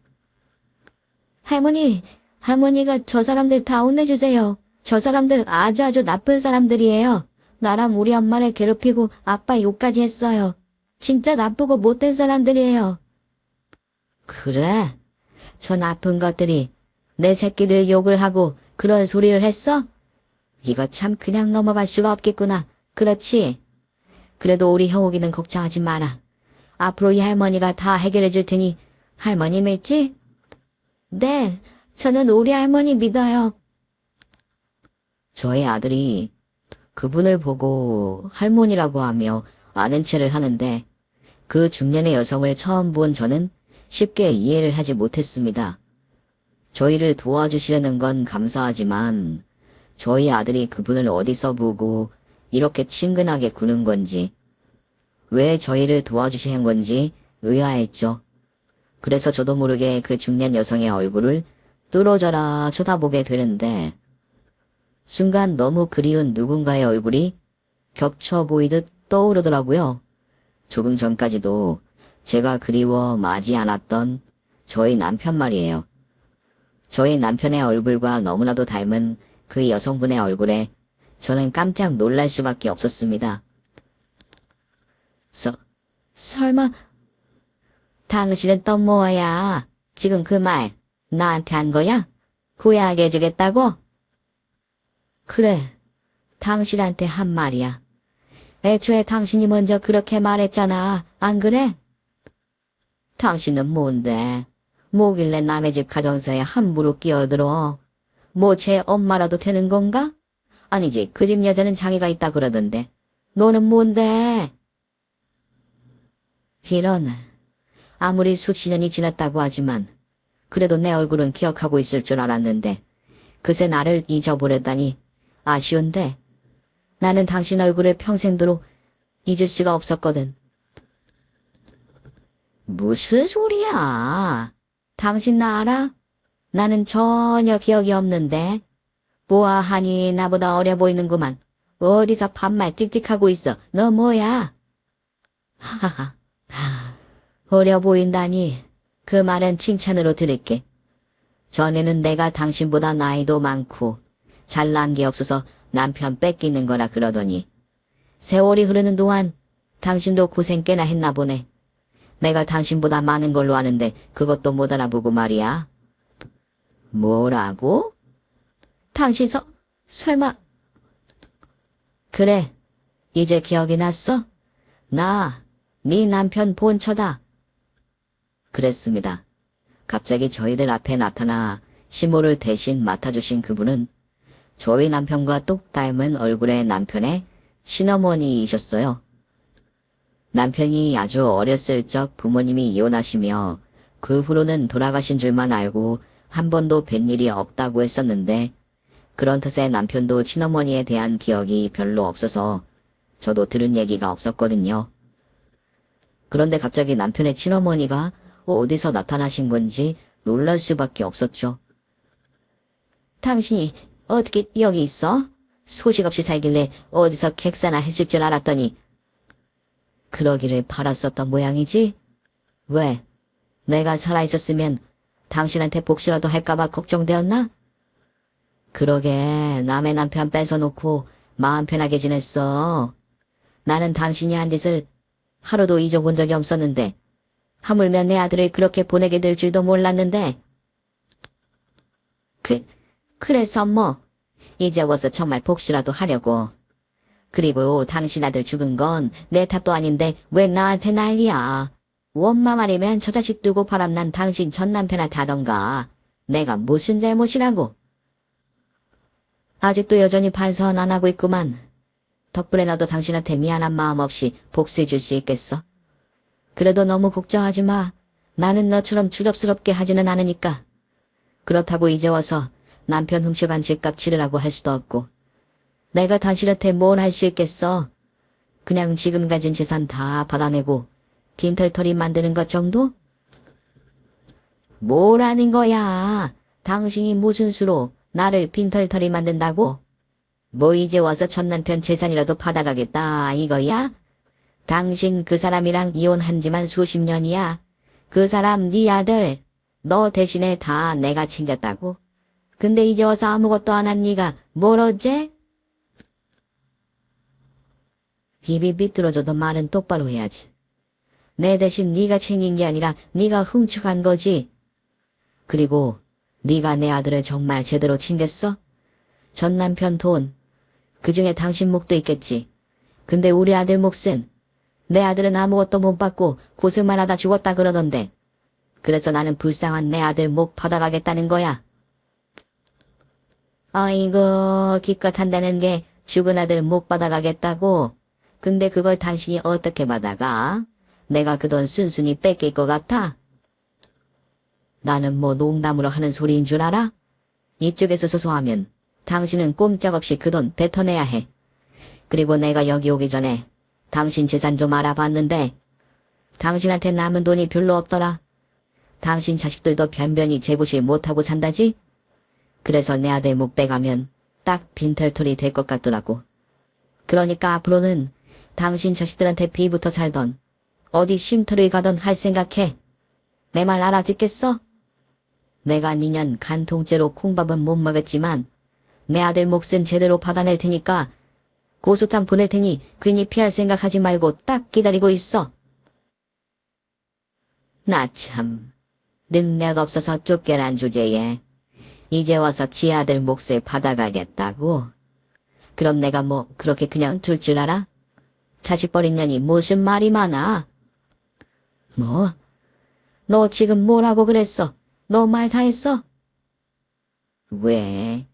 할머니가 저 사람들 다 혼내주세요. 저 사람들 아주 나쁜 사람들이에요. 나랑 우리 엄마를 괴롭히고 아빠 욕까지 했어요. 진짜 나쁘고 못된 사람들이에요. 그래? 저 나쁜 것들이 내 새끼들 욕을 하고 그런 소리를 했어? 이거 참 그냥 넘어갈 수가 없겠구나. 그렇지? 그래도 우리 형욱이는 걱정하지 마라. 앞으로 이 할머니가 다 해결해 줄 테니 할머니 믿지? 네, 저는 우리 할머니 믿어요. 저의 아들이 그분을 보고 할머니라고 하며 아는 체를 하는데 그 중년의 여성을 처음 본 저는 쉽게 이해를 하지 못했습니다. 저희를 도와주시려는 건 감사하지만 저희 아들이 그분을 어디서 보고 이렇게 친근하게 구는 건지, 왜 저희를 도와주시는 건지 의아했죠. 그래서 저도 모르게 그 중년 여성의 얼굴을 뚫어져라 쳐다보게 되는데, 순간 너무 그리운 누군가의 얼굴이 겹쳐 보이듯 떠오르더라고요. 조금 전까지도 제가 그리워 마지 않았던 저희 남편 말이에요. 저희 남편의 얼굴과 너무나도 닮은 그 여성분의 얼굴에 저는 깜짝 놀랄 수밖에 없었습니다. 설마 당신은 또 뭐야? 지금 그 말 나한테 한 거야? 후회하게 해주겠다고? 그래, 당신한테 한 말이야. 애초에 당신이 먼저 그렇게 말했잖아, 안 그래? 당신은 뭔데? 뭐길래 남의 집 가정사에 함부로 끼어들어? 뭐 제 엄마라도 되는 건가? 아니지, 그 집 여자는 장애가 있다 그러던데. 너는 뭔데? 이런, 아무리 수십 년이 지났다고 하지만 그래도 내 얼굴은 기억하고 있을 줄 알았는데 그새 나를 잊어버렸다니 아쉬운데, 나는 당신 얼굴을 평생도록 잊을 수가 없었거든. 무슨 소리야? 당신 나 알아? 나는 전혀 기억이 없는데. 보아하니 나보다 어려 보이는구만. 어디서 반말 찍찍하고 있어. 너 뭐야? 하하하. 어려 보인다니. 그 말은 칭찬으로 들을게. 전에는 내가 당신보다 나이도 많고 잘난 게 없어서 남편 뺏기는 거라 그러더니 세월이 흐르는 동안 당신도 고생 꽤나 했나 보네. 내가 당신보다 많은 걸로 아는데 그것도 못 알아보고 말이야. 뭐라고? 당신 설마. 그래, 이제 기억이 났어? 나, 네 남편 본처다. 그랬습니다. 갑자기 저희들 앞에 나타나 시모를 대신 맡아주신 그분은 저희 남편과 똑 닮은 얼굴의 남편의 친어머니이셨어요. 남편이 아주 어렸을 적 부모님이 이혼하시며 그 후로는 돌아가신 줄만 알고 한 번도 뵌 일이 없다고 했었는데, 그런 탓에 남편도 친어머니에 대한 기억이 별로 없어서 저도 들은 얘기가 없었거든요. 그런데 갑자기 남편의 친어머니가 어디서 나타나신 건지 놀랄 수밖에 없었죠. 당신이 어떻게 여기 있어? 소식 없이 살길래 어디서 객사나 했을 줄 알았더니. 그러기를 바랐었던 모양이지? 왜? 내가 살아있었으면 당신한테 복수라도 할까봐 걱정되었나? 그러게, 남의 남편 뺏어놓고 마음 편하게 지냈어. 나는 당신이 한 짓을 하루도 잊어본 적이 없었는데 하물며 내 아들을 그렇게 보내게 될 줄도 몰랐는데. 그래서 뭐 이제 와서 정말 복수라도 하려고. 그리고 당신 아들 죽은 건 내 탓도 아닌데 왜 나한테 난리야. 원마 말이면 저 자식 두고 바람난 당신 전 남편한테 하던가. 내가 무슨 잘못이라고. 아직도 여전히 반성 안 하고 있구만. 덕분에 너도 당신한테 미안한 마음 없이 복수해 줄 수 있겠어. 그래도 너무 걱정하지 마. 나는 너처럼 추접스럽게 하지는 않으니까. 그렇다고 이제 와서 남편 훔쳐간 집값 치르라고 할 수도 없고. 내가 당신한테 뭘 할 수 있겠어. 그냥 지금 가진 재산 다 받아내고 빈털터리 만드는 것 정도? 뭐라는 거야. 당신이 무슨 수로 나를 빈털터리 만든다고? 뭐 이제 와서 전 남편 재산이라도 받아가겠다 이거야? 당신 그 사람이랑 이혼한 지만 수십 년이야. 그 사람 네 아들 너 대신에 다 내가 챙겼다고. 근데 이제 와서 아무것도 안 한 네가 뭘 어째? 입이 비뚤어져도 말은 똑바로 해야지. 내 대신 네가 챙긴 게 아니라 네가 훔쳐간 거지. 그리고 네가 내 아들을 정말 제대로 챙겼어? 전 남편 돈, 그중에 당신 몫도 있겠지. 근데 우리 아들 몫은? 내 아들은 아무것도 못 받고 고생만 하다 죽었다 그러던데. 그래서 나는 불쌍한 내 아들 몫 받아가겠다는 거야. 아이고, 기껏 한다는 게 죽은 아들 몫 받아가겠다고. 근데 그걸 당신이 어떻게 받아가? 내가 그 돈 순순히 뺏길 것 같아? 나는 뭐 농담으로 하는 소리인 줄 알아? 이쪽에서 소소하면 당신은 꼼짝없이 그 돈 뱉어내야 해. 그리고 내가 여기 오기 전에 당신 재산 좀 알아봤는데 당신한테 남은 돈이 별로 없더라. 당신 자식들도 변변히 재고시 못하고 산다지? 그래서 내 아들 목 빼가면 딱 빈털털이 될 것 같더라고. 그러니까 앞으로는 당신 자식들한테 비부터 살던 어디 쉼터를 가던 할 생각해. 내 말 알아듣겠어? 내가 니년 간통죄로 콩밥은 못 먹었지만 내 아들 몫은 제대로 받아낼 테니까 고소장 보낼 테니 괜히 피할 생각하지 말고 딱 기다리고 있어. 나 참, 능력 없어서 쫓겨난 주제에 이제 와서 지 아들 몫을 받아가겠다고? 그럼 내가 뭐 그렇게 그냥 둘 줄 알아? 자식 버린 년이 무슨 말이 많아? 뭐? 너 지금 뭐라고 그랬어? 너 말 다 했어? 왜?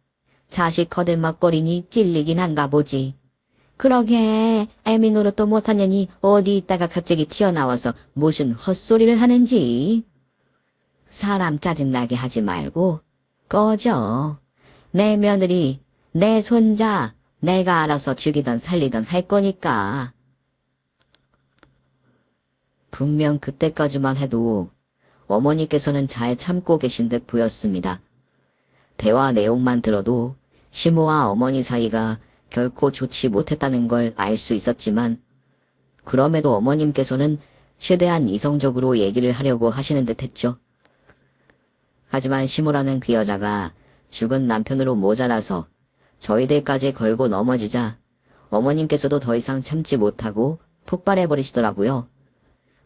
자식 거들먹거리니 찔리긴 한가 보지. 그러게 애미 노릇도 못한 년이 어디 있다가 갑자기 튀어나와서 무슨 헛소리를 하는지. 사람 짜증나게 하지 말고 꺼져. 내 며느리, 내 손자, 내가 알아서 죽이던 살리던 할 거니까. 분명 그때까지만 해도 어머니께서는 잘 참고 계신 듯 보였습니다. 대화 내용만 들어도 시모와 어머니 사이가 결코 좋지 못했다는 걸 알 수 있었지만 그럼에도 어머님께서는 최대한 이성적으로 얘기를 하려고 하시는 듯 했죠. 하지만 시모라는 그 여자가 죽은 남편으로 모자라서 저희들까지 걸고 넘어지자 어머님께서도 더 이상 참지 못하고 폭발해버리시더라고요.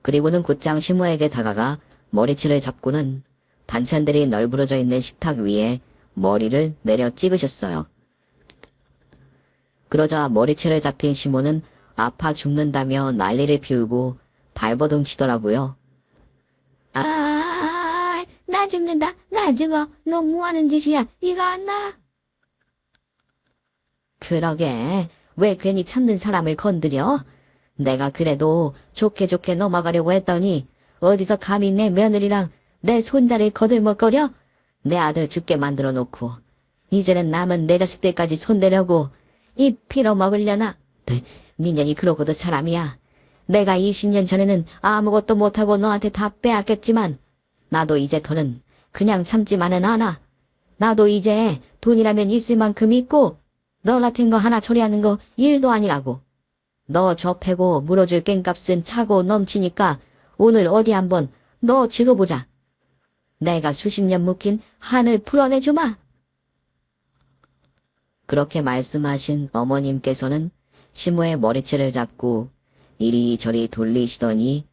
그리고는 곧장 시모에게 다가가 머리채를 잡고는 반찬들이 널브러져 있는 식탁 위에 머리를 내려 찍으셨어요. 그러자 머리채를 잡힌 시모는 아파 죽는다며 난리를 피우고 발버둥 치더라고요. 나 죽는다. 나 죽어. 너 뭐하는 짓이야. 이거 안 나? 그러게. 왜 괜히 참는 사람을 건드려? 내가 그래도 좋게 좋게 넘어가려고 했더니 어디서 감히 내 며느리랑 내 손자를 거들먹거려? 내 아들 죽게 만들어 놓고 이제는 남은 내 자식들까지 손대려고 이 피로 먹으려나? 니년이 그러고도 사람이야. 내가 20년 전에는 아무것도 못하고 너한테 다 빼앗겼지만 나도 이제 더는 그냥 참지만은 않아. 나도 이제 돈이라면 있을 만큼 있고 너 같은 거 하나 처리하는 거 일도 아니라고. 너 저 패고 물어줄 깽값은 차고 넘치니까 오늘 어디 한번 너 죽어보자. 내가 수십 년 묵힌 한을 풀어내주마. 그렇게 말씀하신 어머님께서는 시모의 머리채를 잡고 이리저리 돌리시더니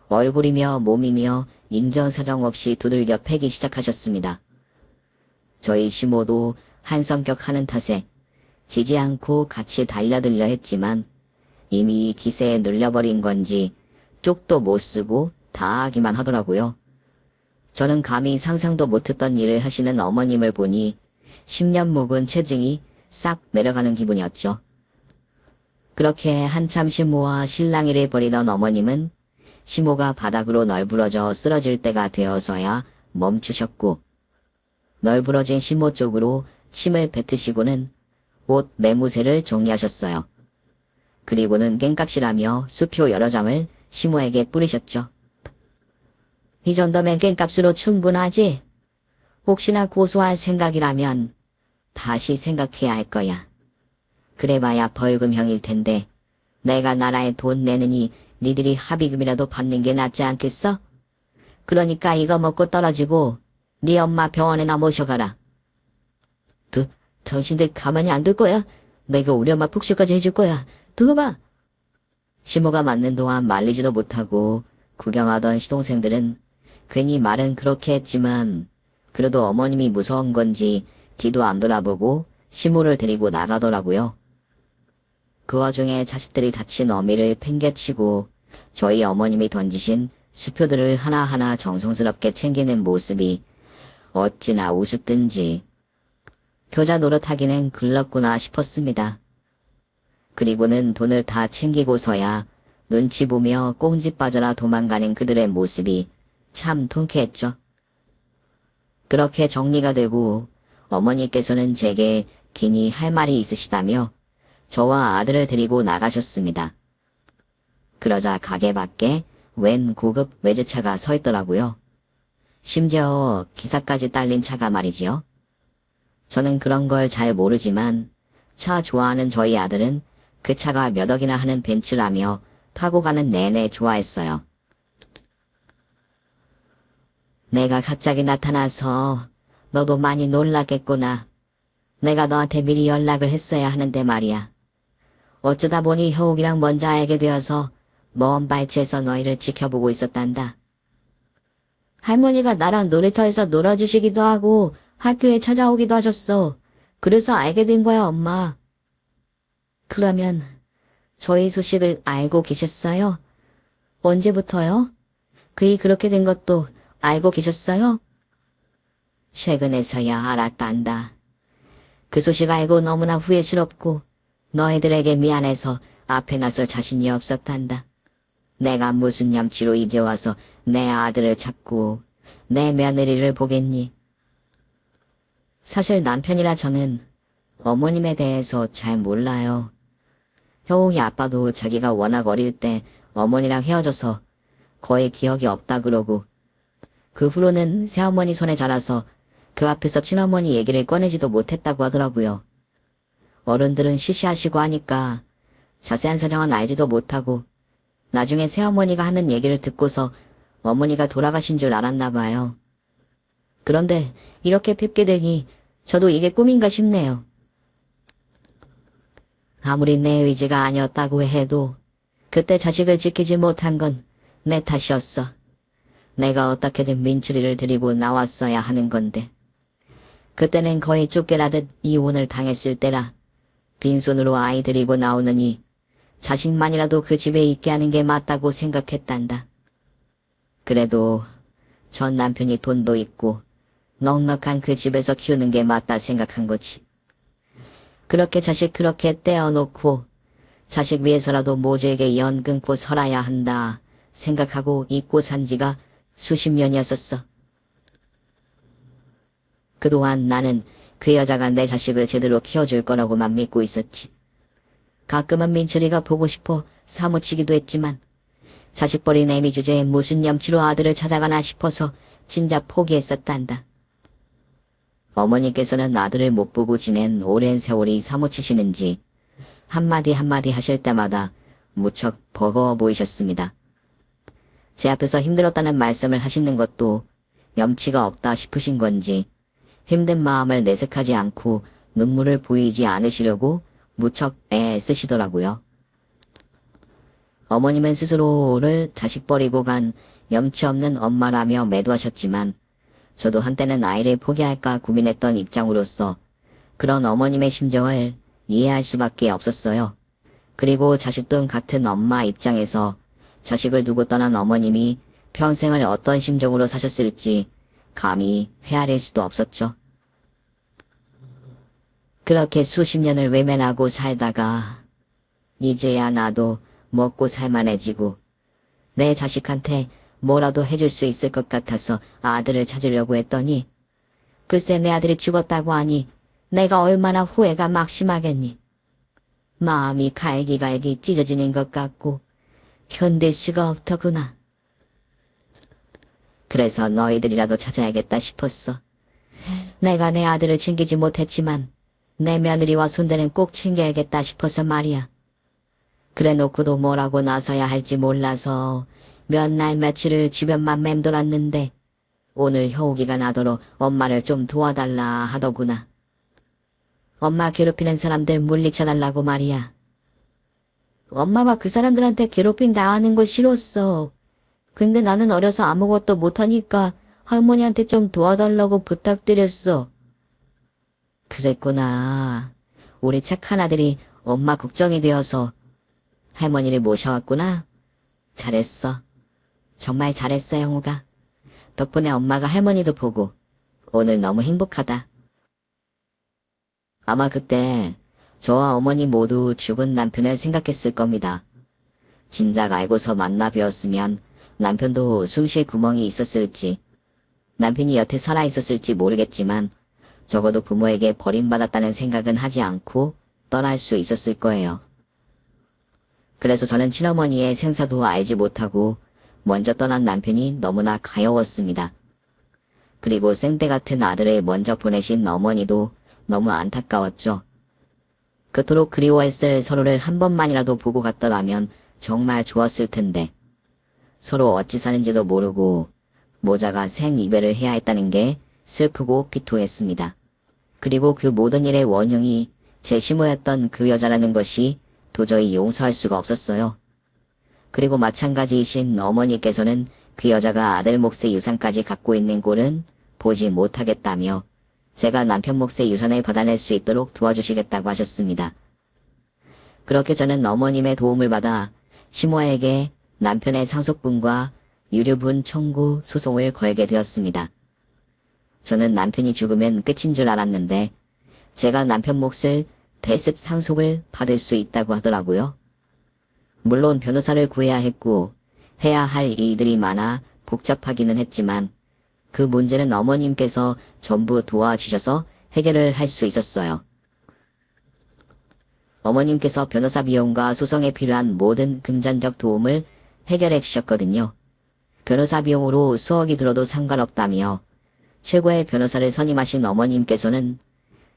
얼굴이며 몸이며 인정사정 없이 두들겨 패기 시작하셨습니다. 저희 시모도 한성격 하는 탓에 지지 않고 같이 달려들려 했지만 이미 기세에 눌려버린 건지 쪽도 못 쓰고 다 하기만 하더라고요. 저는 감히 상상도 못했던 일을 하시는 어머님을 보니 10년 묵은 체증이 싹 내려가는 기분이었죠. 그렇게 한참 시모와 실랑이를 벌이던 어머님은 시모가 바닥으로 널브러져 쓰러질 때가 되어서야 멈추셨고 널브러진 시모 쪽으로 침을 뱉으시고는 옷 매무새를 정리하셨어요. 그리고는 깽값이라며 수표 여러 장을 시모에게 뿌리셨죠. 이 정도면 깽값으로 충분하지? 혹시나 고소할 생각이라면 다시 생각해야 할 거야. 그래봐야 벌금형일 텐데 내가 나라에 돈 내느니 니들이 합의금이라도 받는 게 낫지 않겠어? 그러니까 이거 먹고 떨어지고 네 엄마 병원에나 모셔가라. 당신들 가만히 안 둘 거야? 내가 우리 엄마 폭식까지 해줄 거야. 들어봐. 시모가 맞는 동안 말리지도 못하고 구경하던 시동생들은 괜히 말은 그렇게 했지만 그래도 어머님이 무서운 건지 뒤도 안 돌아보고 시모를 데리고 나가더라고요. 그 와중에 자식들이 다친 어미를 팽개치고 저희 어머님이 던지신 수표들을 하나하나 정성스럽게 챙기는 모습이 어찌나 우습든지 효자 노릇하기는 글렀구나 싶었습니다. 그리고는 돈을 다 챙기고서야 눈치 보며 꽁지 빠져라 도망가는 그들의 모습이 참 통쾌했죠. 그렇게 정리가 되고 어머니께서는 제게 긴히 할 말이 있으시다며 저와 아들을 데리고 나가셨습니다. 그러자 가게 밖에 웬 고급 외제차가 서 있더라고요. 심지어 기사까지 딸린 차가 말이지요. 저는 그런 걸 잘 모르지만 차 좋아하는 저희 아들은 그 차가 몇 억이나 하는 벤츠라며 타고 가는 내내 좋아했어요. 내가 갑자기 나타나서 너도 많이 놀랐겠구나. 내가 너한테 미리 연락을 했어야 하는데 말이야. 어쩌다 보니 효옥이랑 먼저 알게 되어서 먼 발치에서 너희를 지켜보고 있었단다. 할머니가 나랑 놀이터에서 놀아주시기도 하고 학교에 찾아오기도 하셨어. 그래서 알게 된 거야, 엄마. 그러면 저희 소식을 알고 계셨어요? 언제부터요? 그이 그렇게 된 것도 알고 계셨어요? 최근에서야 알았단다. 그 소식 알고 너무나 후회스럽고 너희들에게 미안해서 앞에 나설 자신이 없었단다. 내가 무슨 염치로 이제 와서 내 아들을 찾고 내 며느리를 보겠니? 사실 남편이라 저는 어머님에 대해서 잘 몰라요. 효웅이 아빠도 자기가 워낙 어릴 때 어머니랑 헤어져서 거의 기억이 없다 그러고 그 후로는 새어머니 손에 자라서 그 앞에서 친어머니 얘기를 꺼내지도 못했다고 하더라고요. 어른들은 시시하시고 하니까 자세한 사정은 알지도 못하고 나중에 새어머니가 하는 얘기를 듣고서 어머니가 돌아가신 줄 알았나 봐요. 그런데 이렇게 뵙게 되니 저도 이게 꿈인가 싶네요. 아무리 내 의지가 아니었다고 해도 그때 자식을 지키지 못한 건 내 탓이었어. 내가 어떻게든 민철이를 데리고 나왔어야 하는 건데. 그때는 거의 쫓겨나듯 이혼을 당했을 때라 빈손으로 아이 데리고 나오느니 자식만이라도 그 집에 있게 하는 게 맞다고 생각했단다. 그래도 전 남편이 돈도 있고 넉넉한 그 집에서 키우는 게 맞다 생각한 거지. 그렇게 자식 그렇게 떼어놓고 자식 위해서라도 모두에게 연 끊고 살아야 한다 생각하고 잊고 산 지가 수십 년이었었어. 그동안 나는 그 여자가 내 자식을 제대로 키워줄 거라고만 믿고 있었지. 가끔은 민철이가 보고 싶어 사무치기도 했지만 자식 버린 애미 주제에 무슨 염치로 아들을 찾아가나 싶어서 진작 포기했었단다. 어머니께서는 아들을 못 보고 지낸 오랜 세월이 사무치시는지 한마디 한마디 하실 때마다 무척 버거워 보이셨습니다. 제 앞에서 힘들었다는 말씀을 하시는 것도 염치가 없다 싶으신 건지 힘든 마음을 내색하지 않고 눈물을 보이지 않으시려고 무척 애쓰시더라고요. 어머님은 스스로를 자식 버리고 간 염치 없는 엄마라며 매도하셨지만 저도 한때는 아이를 포기할까 고민했던 입장으로서 그런 어머님의 심정을 이해할 수밖에 없었어요. 그리고 자식도 같은 엄마 입장에서 자식을 두고 떠난 어머님이 평생을 어떤 심정으로 사셨을지 감히 헤아릴 수도 없었죠. 그렇게 수십 년을 외면하고 살다가 이제야 나도 먹고 살만해지고 내 자식한테 뭐라도 해줄 수 있을 것 같아서 아들을 찾으려고 했더니 글쎄 내 아들이 죽었다고 하니 내가 얼마나 후회가 막심하겠니. 마음이 갈기갈기 찢어지는 것 같고 견딜 수가 없더구나. 그래서 너희들이라도 찾아야겠다 싶었어. 내가 내 아들을 챙기지 못했지만 내 며느리와 손대는 꼭 챙겨야겠다 싶어서 말이야. 그래 놓고도 뭐라고 나서야 할지 몰라서 몇 날 며칠을 주변만 맴돌았는데 오늘 효옥이가 나더러 엄마를 좀 도와달라 하더구나. 엄마 괴롭히는 사람들 물리쳐달라고 말이야. 엄마가 그 사람들한테 괴롭힘 당하는 거 싫었어. 근데 나는 어려서 아무것도 못하니까 할머니한테 좀 도와달라고 부탁드렸어. 그랬구나. 우리 착한 아들이 엄마 걱정이 되어서 할머니를 모셔왔구나. 잘했어. 정말 잘했어, 형우가. 덕분에 엄마가 할머니도 보고 오늘 너무 행복하다. 아마 그때 저와 어머니 모두 죽은 남편을 생각했을 겁니다. 진작 알고서 만나 뵈었으면 남편도 숨 쉴 구멍이 있었을지 남편이 여태 살아있었을지 모르겠지만 적어도 부모에게 버림받았다는 생각은 하지 않고 떠날 수 있었을 거예요. 그래서 저는 친어머니의 생사도 알지 못하고 먼저 떠난 남편이 너무나 가여웠습니다. 그리고 생떼 같은 아들을 먼저 보내신 어머니도 너무 안타까웠죠. 그토록 그리워했을 서로를 한 번만이라도 보고 갔더라면 정말 좋았을 텐데 서로 어찌 사는지도 모르고 모자가 생이별을 해야 했다는 게 슬프고 비통했습니다. 그리고 그 모든 일의 원흉이 제 시모였던 그 여자라는 것이 도저히 용서할 수가 없었어요. 그리고 마찬가지이신 어머니께서는 그 여자가 아들 몫의 유산까지 갖고 있는 꼴은 보지 못하겠다며 제가 남편 몫의 유산을 받아낼 수 있도록 도와주시겠다고 하셨습니다. 그렇게 저는 어머님의 도움을 받아 시모에게 남편의 상속분과 유류분 청구 소송을 걸게 되었습니다. 저는 남편이 죽으면 끝인 줄 알았는데 제가 남편 몫을 대습 상속을 받을 수 있다고 하더라고요. 물론 변호사를 구해야 했고 해야 할 일들이 많아 복잡하기는 했지만 그 문제는 어머님께서 전부 도와주셔서 해결을 할 수 있었어요. 어머님께서 변호사 비용과 소송에 필요한 모든 금전적 도움을 해결해 주셨거든요. 변호사 비용으로 수억이 들어도 상관없다며 최고의 변호사를 선임하신 어머님께서는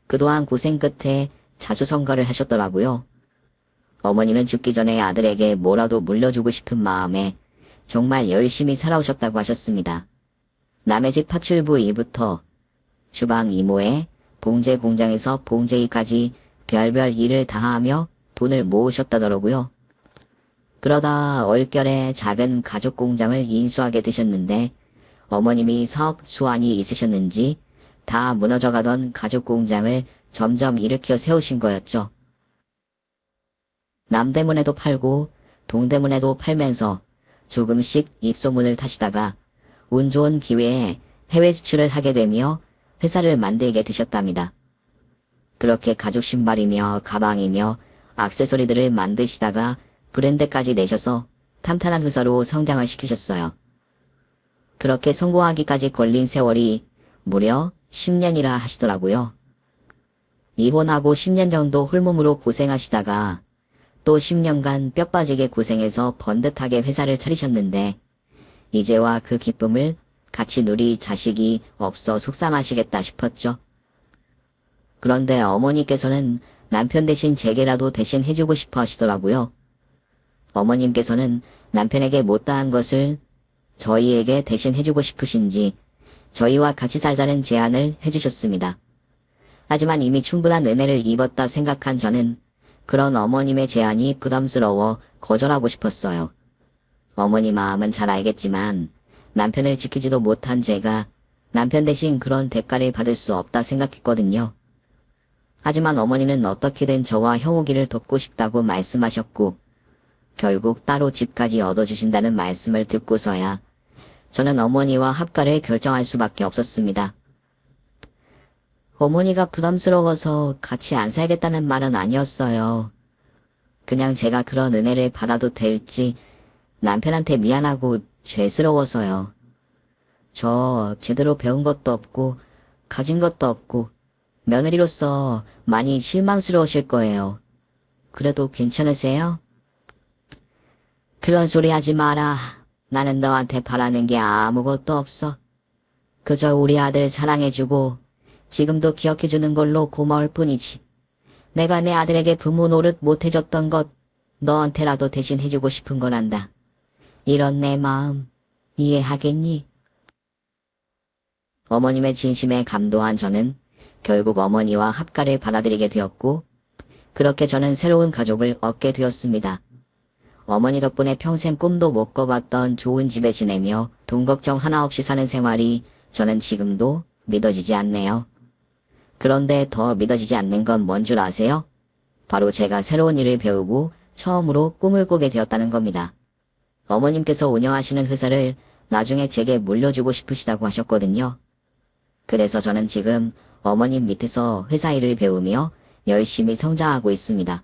그동안 고생 끝에 자수성가를 하셨더라고요. 어머니는 죽기 전에 아들에게 뭐라도 물려주고 싶은 마음에 정말 열심히 살아오셨다고 하셨습니다. 남의 집 파출부 일부터 주방 이모에 봉제 공장에서 봉제이까지 별별 일을 다하며 돈을 모으셨다더라고요. 그러다 얼결에 작은 가죽 공장을 인수하게 되셨는데 어머님이 사업 수완이 있으셨는지 다 무너져가던 가죽 공장을 점점 일으켜 세우신 거였죠. 남대문에도 팔고 동대문에도 팔면서 조금씩 입소문을 타시다가 운 좋은 기회에 해외 수출을 하게 되며 회사를 만들게 되셨답니다. 그렇게 가죽 신발이며 가방이며 액세서리들을 만드시다가 브랜드까지 내셔서 탄탄한 회사로 성장을 시키셨어요. 그렇게 성공하기까지 걸린 세월이 무려 10년이라 하시더라고요. 이혼하고 10년 정도 홀몸으로 고생하시다가 또 10년간 뼈 빠지게 고생해서 번듯하게 회사를 차리셨는데 이제와 그 기쁨을 같이 누릴 자식이 없어 속상하시겠다 싶었죠. 그런데 어머니께서는 남편 대신 제게라도 대신 해주고 싶어 하시더라고요. 어머님께서는 남편에게 못다한 것을 저희에게 대신 해주고 싶으신지 저희와 같이 살자는 제안을 해주셨습니다. 하지만 이미 충분한 은혜를 입었다 생각한 저는 그런 어머님의 제안이 부담스러워 거절하고 싶었어요. 어머니 마음은 잘 알겠지만 남편을 지키지도 못한 제가 남편 대신 그런 대가를 받을 수 없다 생각했거든요. 하지만 어머니는 어떻게든 저와 형욱이를 돕고 싶다고 말씀하셨고 결국 따로 집까지 얻어주신다는 말씀을 듣고서야 저는 어머니와 합가를 결정할 수밖에 없었습니다. 어머니가 부담스러워서 같이 안 살겠다는 말은 아니었어요. 그냥 제가 그런 은혜를 받아도 될지 남편한테 미안하고 죄스러워서요. 저 제대로 배운 것도 없고 가진 것도 없고 며느리로서 많이 실망스러우실 거예요. 그래도 괜찮으세요? 그런 소리 하지 마라. 나는 너한테 바라는 게 아무것도 없어. 그저 우리 아들 사랑해주고 지금도 기억해주는 걸로 고마울 뿐이지. 내가 내 아들에게 부모 노릇 못해줬던 것 너한테라도 대신 해주고 싶은 거란다. 이런 내 마음 이해하겠니? 어머님의 진심에 감동한 저는 결국 어머니와 합가를 받아들이게 되었고 그렇게 저는 새로운 가족을 얻게 되었습니다. 어머니 덕분에 평생 꿈도 못 꿔봤던 좋은 집에 지내며 돈 걱정 하나 없이 사는 생활이 저는 지금도 믿어지지 않네요. 그런데 더 믿어지지 않는 건 뭔 줄 아세요? 바로 제가 새로운 일을 배우고 처음으로 꿈을 꾸게 되었다는 겁니다. 어머님께서 운영하시는 회사를 나중에 제게 물려주고 싶으시다고 하셨거든요. 그래서 저는 지금 어머님 밑에서 회사 일을 배우며 열심히 성장하고 있습니다.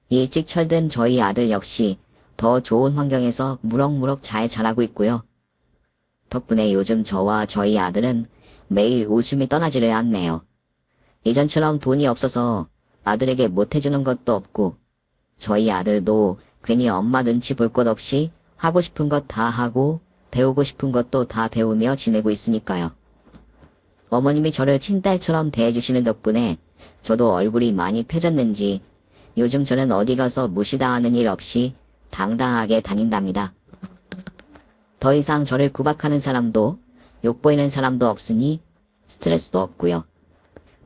일찍 철든 저희 아들 역시 더 좋은 환경에서 무럭무럭 잘 자라고 있고요. 덕분에 요즘 저와 저희 아들은 매일 웃음이 떠나지를 않네요. 예전처럼 돈이 없어서 아들에게 못해주는 것도 없고, 저희 아들도 괜히 엄마 눈치 볼 것 없이 하고 싶은 것 다 하고 배우고 싶은 것도 다 배우며 지내고 있으니까요. 어머님이 저를 친딸처럼 대해주시는 덕분에 저도 얼굴이 많이 펴졌는지 요즘 저는 어디 가서 무시당하는 일 없이 당당하게 다닌답니다. 더 이상 저를 구박하는 사람도 욕보이는 사람도 없으니 스트레스도 없고요.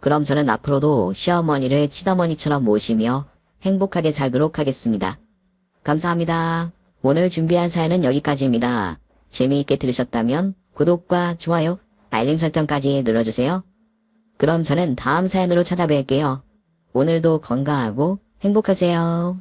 그럼 저는 앞으로도 시어머니를 친어머니처럼 모시며 행복하게 살도록 하겠습니다. 감사합니다. 오늘 준비한 사연은 여기까지입니다. 재미있게 들으셨다면 구독과 좋아요, 알림 설정까지 눌러주세요. 그럼 저는 다음 사연으로 찾아뵐게요. 오늘도 건강하고 행복하세요.